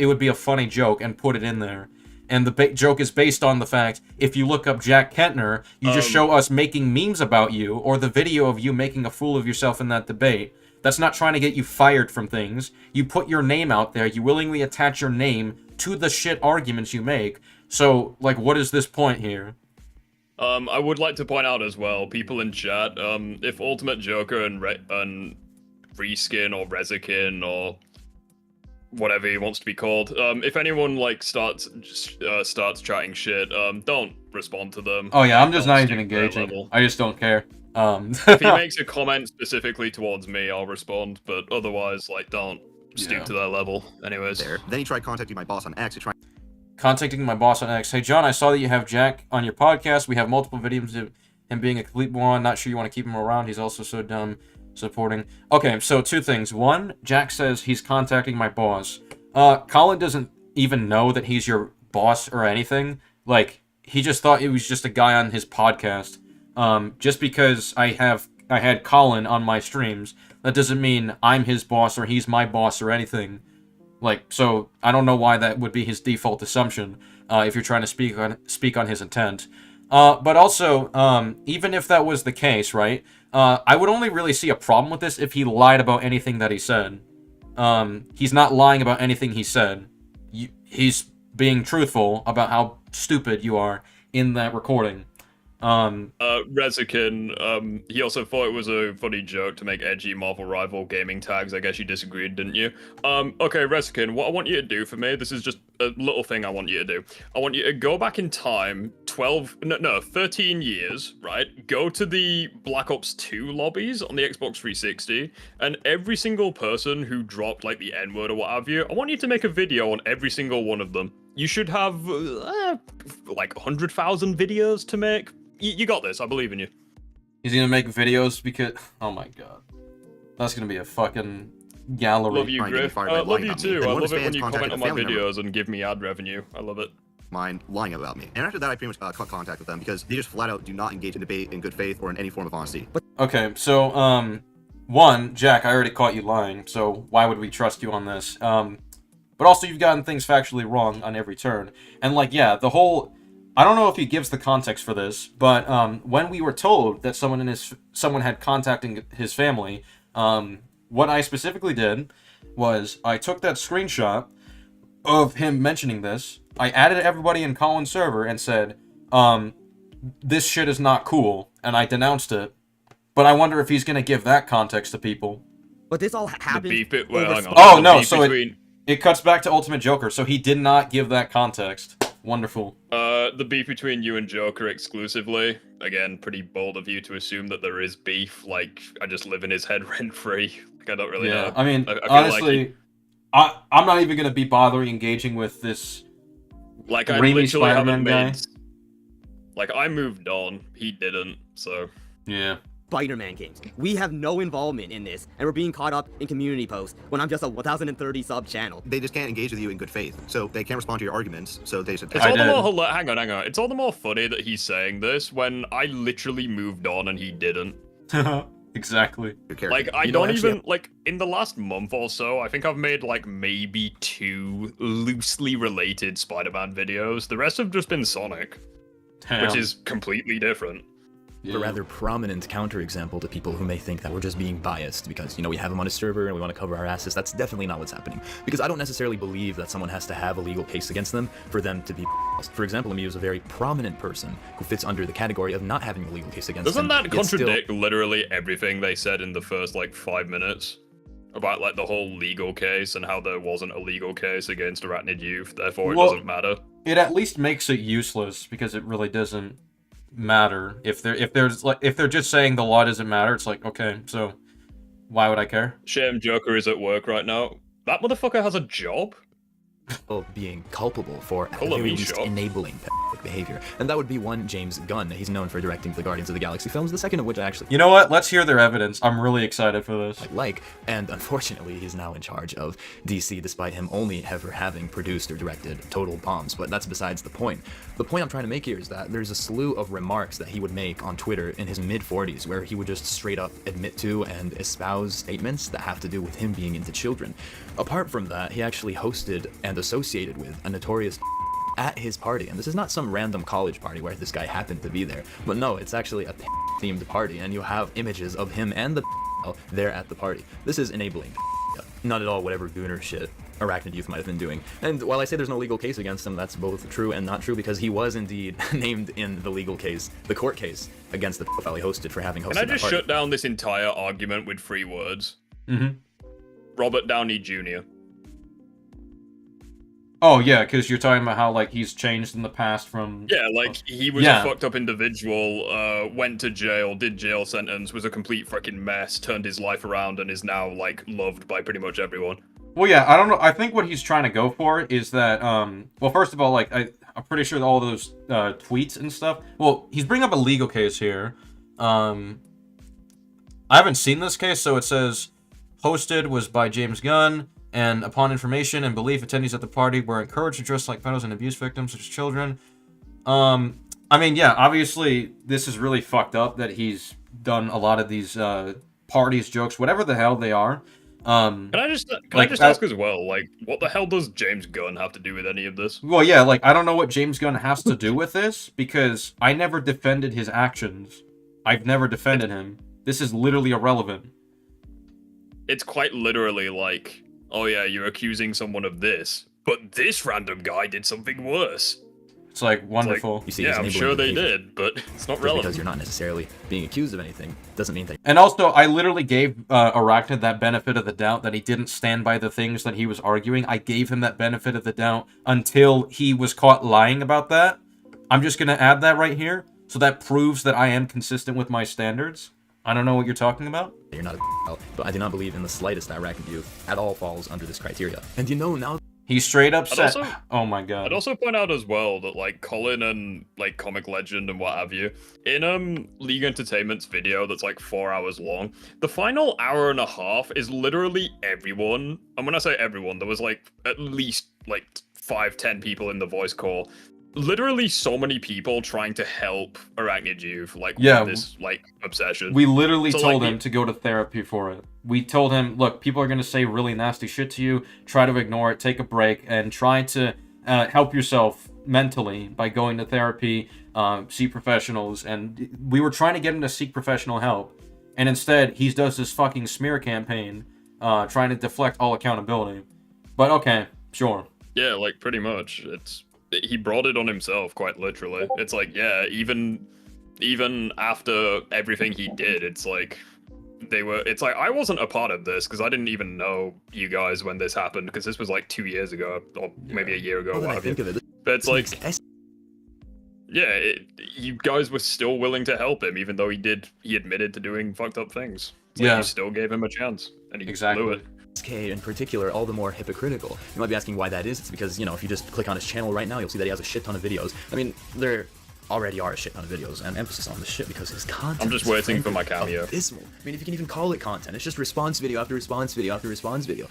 would be a funny joke and put it in there. And the joke is based on the fact, if you look up Jack Kettner, you just show us making memes about you, or the video of you making a fool of yourself in that debate. That's not trying to get you fired from things. You put your name out there, you willingly attach your name to the shit arguments you make. So, like, what is this point here? I would like to point out as well, people in chat, if Ultimate Joker and Reskin or Rezakin or whatever he wants to be called, if anyone like starts chatting shit, don't respond to them. Oh yeah, I'm just not even engaging. I just don't care. If he makes a comment specifically towards me, I'll respond, but otherwise, like, don't stoop to that level. Anyways. Then he tried contacting my boss on X to try... Contacting my boss on X. Hey John, I saw that you have Jack on your podcast. We have multiple videos of him being a complete moron. Not sure you want to keep him around. He's also so dumb. Supporting. Okay, so 2 things. 1, Jack says he's contacting my boss. Colin doesn't even know that he's your boss or anything. Like, he just thought it was just a guy on his podcast. Just because I had Colin on my streams, that doesn't mean I'm his boss or he's my boss or anything. Like, so I don't know why that would be his default assumption, if you're trying to speak on his intent. But also, even if that was the case, right? I would only really see a problem with this if he lied about anything that he said. He's not lying about anything he said. He's being truthful about how stupid you are in that recording. Rezikin, he also thought it was a funny joke to make edgy Marvel rival gaming tags. I guess you disagreed, didn't you? Okay, Rezikin, what I want you to do for me, this is just a little thing I want you to do. I want you to go back in time 13 years, right? Go to the Black Ops 2 lobbies on the Xbox 360, and every single person who dropped, like, the N-word or what have you, I want you to make a video on every single one of them. You should have, like, 100,000 videos to make. You got this. I believe in you. He's gonna make videos because... Oh my god. That's gonna be a fucking gallery. Love you, Griff. Love you too. I love it when you comment on my videos and give me ad revenue. I love it. Mind lying about me. And after that, I pretty much cut contact with them because they just flat out do not engage in debate in good faith or in any form of honesty. Okay, so, 1, Jack, I already caught you lying, so why would we trust you on this? But also, you've gotten things factually wrong on every turn. And, like, yeah, the whole... I don't know if he gives the context for this, but when we were told that someone had contacted his family, what I specifically did was I took that screenshot of him mentioning this, I added everybody in Colin's server and said, this shit is not cool, and I denounced it. But I wonder if he's gonna give that context to people. But this all happened. Oh no, so it cuts back to Ultimate Joker, so he did not give that context. Wonderful. The beef between you and Joker exclusively. Again, pretty bold of you to assume that there is beef. Like, I just live in his head rent-free. Like, I don't really know. I mean, honestly, I'm not even gonna be bothering engaging with this like, I literally haven't made... Like, I moved on. He didn't, so... Yeah. Spider-Man games. We have no involvement in this, and we're being caught up in community posts when I'm just a 1,030 sub channel. They just can't engage with you in good faith, so they can't respond to your arguments, so they should... It's all the more... Hang on. It's all the more funny that he's saying this when I literally moved on and he didn't. Exactly. Like, I don't even... Like, in the last month or so, I think I've made, like, maybe 2 loosely related Spider-Man videos. The rest have just been Sonic, which is completely different. A rather prominent counterexample to people who may think that we're just being biased because, you know, we have them on a server and we want to cover our asses. That's definitely not what's happening. Because I don't necessarily believe that someone has to have a legal case against them for them to be biased. For example, let me use a very prominent person who fits under the category of not having a legal case against them. Doesn't that contradict literally everything they said in the first, like, 5 minutes? About, like, the whole legal case and how there wasn't a legal case against Arachnid Youth, therefore it doesn't matter? It at least makes it useless because it really doesn't matter. If they're just saying the law doesn't matter, it's like, okay, so why would I care? Shame Joker is at work right now. That motherfucker has a job? Being culpable for at the very least enabling pedophilic behavior. And that would be one James Gunn. He's known for directing the Guardians of the Galaxy films, the second of which I actually... You know what? Let's hear their evidence. I'm really excited for this. And unfortunately, he's now in charge of DC, despite him only ever having produced or directed total bombs. But that's besides the point. The point I'm trying to make here is that there's a slew of remarks that he would make on Twitter in his mid-40s, where he would just straight up admit to and espouse statements that have to do with him being into children. Apart from that, he actually hosted and associated with a notorious at his party, and this is not some random college party where this guy happened to be there, but no, it's actually a themed party, and you have images of him and the there at the party. This is enabling not at all whatever gooner shit Arachnid Youth might have been doing. And while I say there's no legal case against him, that's both true and not true, because he was indeed named in the legal case, the court case, against the pedophile he hosted for having hosted that party. Can I just shut down this entire argument with 3 words? Robert Downey Jr. Oh, yeah, because you're talking about how, like, he's changed in the past from... Yeah, like, he was a fucked up individual, went to jail, did jail sentence, was a complete freaking mess, turned his life around, and is now, like, loved by pretty much everyone. Well, yeah, I don't know. I think what he's trying to go for is that, well, first of all, like, I'm pretty sure all those tweets and stuff. Well, he's bringing up a legal case here. I haven't seen this case, so it says hosted was by James Gunn, and upon information and belief, attendees at the party were encouraged to dress like pedophiles and abuse victims, such as children. I mean, yeah, obviously this is really fucked up that he's done a lot of these parties, jokes, whatever the hell they are. Can I just ask as well, like, what the hell does James Gunn have to do with any of this? Well, yeah, like, I don't know what James Gunn has to do with this, because I never defended his actions. I've never defended him. This is literally irrelevant. It's quite literally like, oh yeah, you're accusing someone of this, but this random guy did something worse. It's like, wonderful. Like, you see, yeah, I'm sure they did, but it's not relevant. Because you're not necessarily being accused of anything doesn't mean that. And also, I literally gave Arachnid that benefit of the doubt that he didn't stand by the things that he was arguing. I gave him that benefit of the doubt until he was caught lying about that. I'm just going to add that right here, so that proves that I am consistent with my standards. I don't know what you're talking about. You're not a but I do not believe in the slightest that Arachnid Youth at all falls under this criteria. And you know now... He straight up said, oh my god. I'd also point out as well that, like, Colin and, like, Comic Legend and what have you, in League Entertainment's video that's, like, 4 hours long, the final hour and a half is literally everyone, and when I say everyone, there was, like, at least, like, 5-10 people in the voice call. Literally so many people trying to help Arachnid Youth, like, with this, like, obsession. We literally told him to go to therapy for it. We told him, look, people are going to say really nasty shit to you, try to ignore it, take a break, and try to help yourself mentally by going to therapy, see professionals, and we were trying to get him to seek professional help, and instead, he does this fucking smear campaign, trying to deflect all accountability. But okay, sure. Yeah, like, pretty much. He brought it on himself, quite literally. It's like, yeah, even after everything he did, it's like it's like I wasn't a part of this because I didn't even know you guys when this happened, because this was like 2 years ago or maybe a year ago. Well, I think of it. But it's like, yeah, you guys were still willing to help him, even though he admitted to doing fucked up things. It's like you still gave him a chance, and he blew it. In particular, all the more hypocritical. You might be asking why that is. It's because, you know, if you just click on his channel right now, you'll see that he has a shit ton of videos. I mean, there already are a shit ton of videos, and emphasis on the shit because his content. I'm just waiting for my cameo. Abysmal. I mean, if you can even call it content, it's just response video after response video after response video.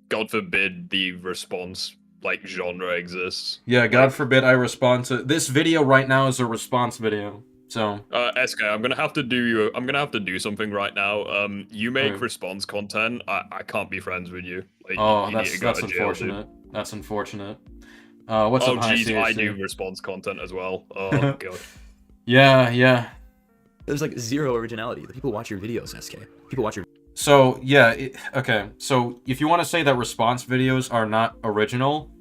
God forbid the response, like, genre exists. Yeah, God forbid I respond to this video right now is a response video. So SK, I'm gonna have to do something right now. You make response content. I can't be friends with you. Like, that's unfortunate. That's unfortunate. What's up, geez, I do response content as well. Oh god. Yeah. There's like zero originality. The people watch your videos, SK. People watch your. So yeah, okay. So if you want to say that response videos are not original,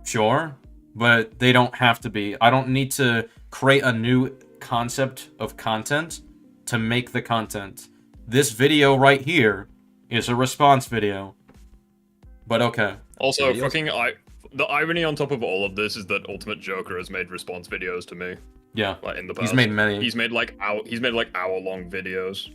sure, but they don't have to be. I don't need to create a new concept of content to make the content. This video right here is a response video. But okay. Also, the irony on top of all of this is that Ultimate Joker has made response videos to me. Yeah. Like, in the past. He's made many. He's made like hour-long videos.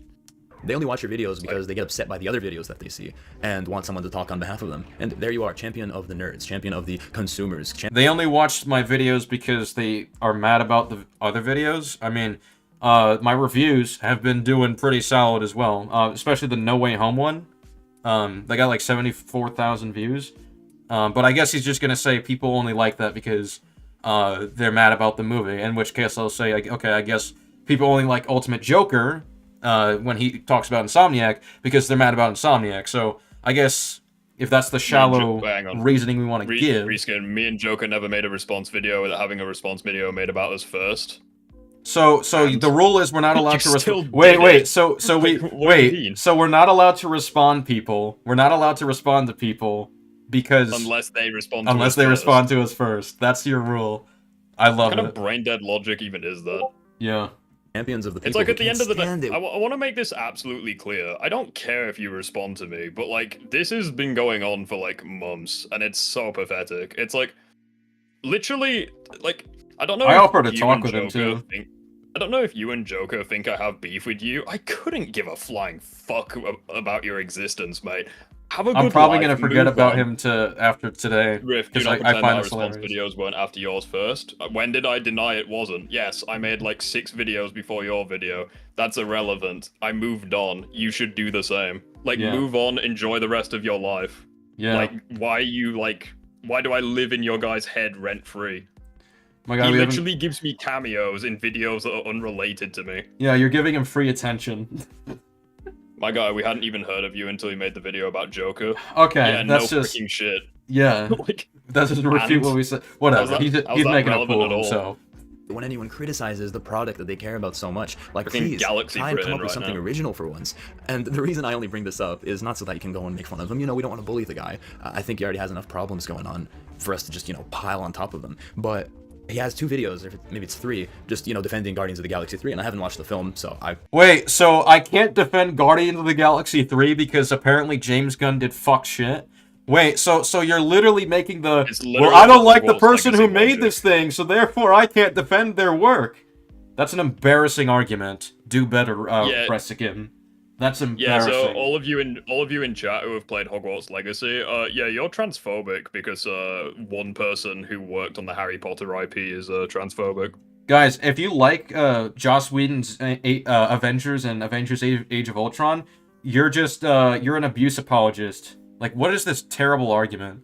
They only watch your videos because they get upset by the other videos that they see and want someone to talk on behalf of them. And there you are, champion of the nerds, champion of the consumers. They only watched my videos because they are mad about the other videos. I mean, my reviews have been doing pretty solid as well, especially the No Way Home one. They got like 74,000 views. But I guess he's just going to say people only like that because they're mad about the movie, in which case I'll say, okay, I guess people only like Ultimate Joker when he talks about Insomniac because they're mad about Insomniac. So I guess if that's the shallow reasoning we want to give. Reskin, me and Joker never made a response video without having a response video made about us first. So the rule is we're not allowed to respond. Wait. So we're not allowed to respond people. We're not allowed to respond to people because unless they respond to us first. That's your rule. I love it. What kind of brain dead logic even is that? Yeah. Champions of the people. It's like at the end of the day, I want to make this absolutely clear. I don't care if you respond to me, but like this has been going on for like months, and it's so pathetic. It's like literally like I don't know. I offered to talk with him too. I don't know if you and Joker think I have beef with you. I couldn't give a flying fuck about your existence, mate. Have a good I'm probably life, gonna forget move about on. him after today Riff, do because not I pretend find our this response hilarious. videos weren't after yours first. When did I deny it wasn't? Yes, I made like 6 videos before your video. That's irrelevant. I moved on. You should do the same. Like, Yeah. move on, enjoy the rest of your life. Yeah. Like, why do I live in your guy's head rent-free? My God, He we haven't- literally gives me cameos in videos that are unrelated to me. Yeah, you're giving him free attention. My guy, we hadn't even heard of you until you made the video about Joker. Okay, Yeah, that's no just freaking shit. yeah. Like, That's just a refute and- what we said. Whatever. How's He's that making a relevant fool at of all? himself. When anyone criticizes the product that they care about so much, like, Freaking please Galaxy try and come Britain up with right something now. original for once. And the reason I only bring this up is not so that you can go and make fun of him. You know, we don't want to bully the guy. I think he already has enough problems going on for us to just, you know, pile on top of him. But he has 2 videos, or maybe it's 3, just, you know, defending Guardians of the Galaxy 3, and I haven't watched the film, so I... Wait, so I can't defend Guardians of the Galaxy 3 because apparently James Gunn did fuck shit? Wait, so you're literally making the... It's Well, literally I don't the like the Hogwarts person who Legacy made logic. this thing, so therefore I can't defend their work. That's an embarrassing argument. Do better, Yeah. Bressican. That's Yeah, embarrassing. so all of you in chat who have played Hogwarts Legacy, yeah, you're transphobic because one person who worked on the Harry Potter IP is transphobic. Guys, if you like Joss Whedon's Avengers and Avengers Age of Ultron, you're just you're an abuse apologist. Like, what is this terrible argument?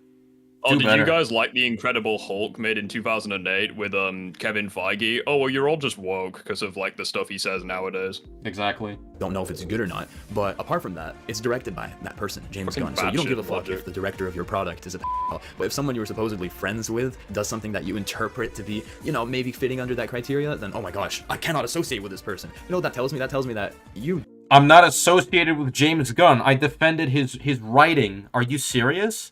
Oh, Do did better. you guys like the Incredible Hulk made in 2008 with Kevin Feige? Oh, well, you're all just woke because of like the stuff he says nowadays. Exactly. don't know if it's good or not, but apart from that, it's directed by that person, James Fucking Gunn. So you don't give a batshit fuck logic. if the director of your product is a but if someone you were supposedly friends with does something that you interpret to be, you know, maybe fitting under that criteria, then oh my gosh, I cannot associate with this person. You know what that tells me? That tells me that you I'm not associated with James Gunn. I defended his writing. Are you serious?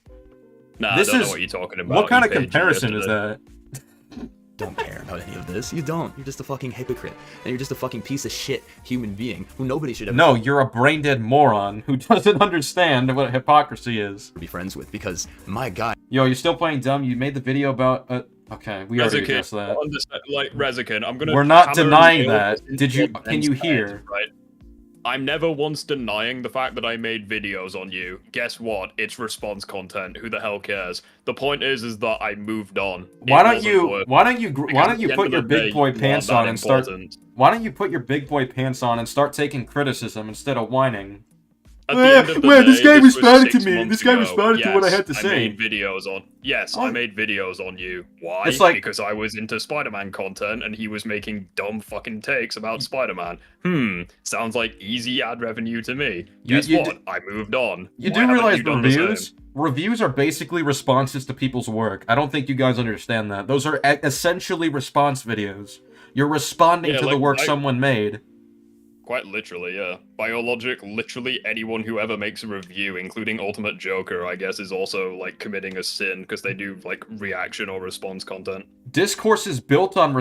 Nah, This I don't is- know what you're talking about. What kind You of paid you comparison is yesterday. that? don't care about any of this. You don't. You're just a fucking hypocrite. And you're just a fucking piece of shit human being who nobody should ever No, you're a brain-dead moron who doesn't understand what hypocrisy is. be friends with, because my god, Yo, you're still playing dumb. You made the video about... okay, we already Rezakin, addressed that. like Rezakin, I'm gonna. We're not hammer and denying nail that. this into Did you? your Can you man's hear? head, right? I'm never once denying the fact that I made videos on you. Guess what? It's response content. Who the hell cares? The point is that I moved on. Why don't you? Why don't you Because put at the your end of the big day, boy you are pants that on and start? important. Why don't you put your big boy pants on and start taking criticism instead of whining? At the end of the Wait, day, this guy was responded to 6 me. months This guy ago. responded to what I had to Yes, say. I made videos on. Yes, Oh. I made videos on you. Why? It's like- Because I was into Spider-Man content and he was making dumb fucking takes about Spider-Man. Sounds like easy ad revenue to me. Guess you what? I moved on. You Why do haven't realize you done the same? reviews are basically responses to people's work. I don't think you guys understand that. Those are essentially response videos. You're responding Yeah, to the like, work someone made. Quite literally, yeah. By your logic, literally anyone who ever makes a review, including Ultimate Joker, I guess, is also, like, committing a sin, because they do, like, reaction or response content. Discourse is built on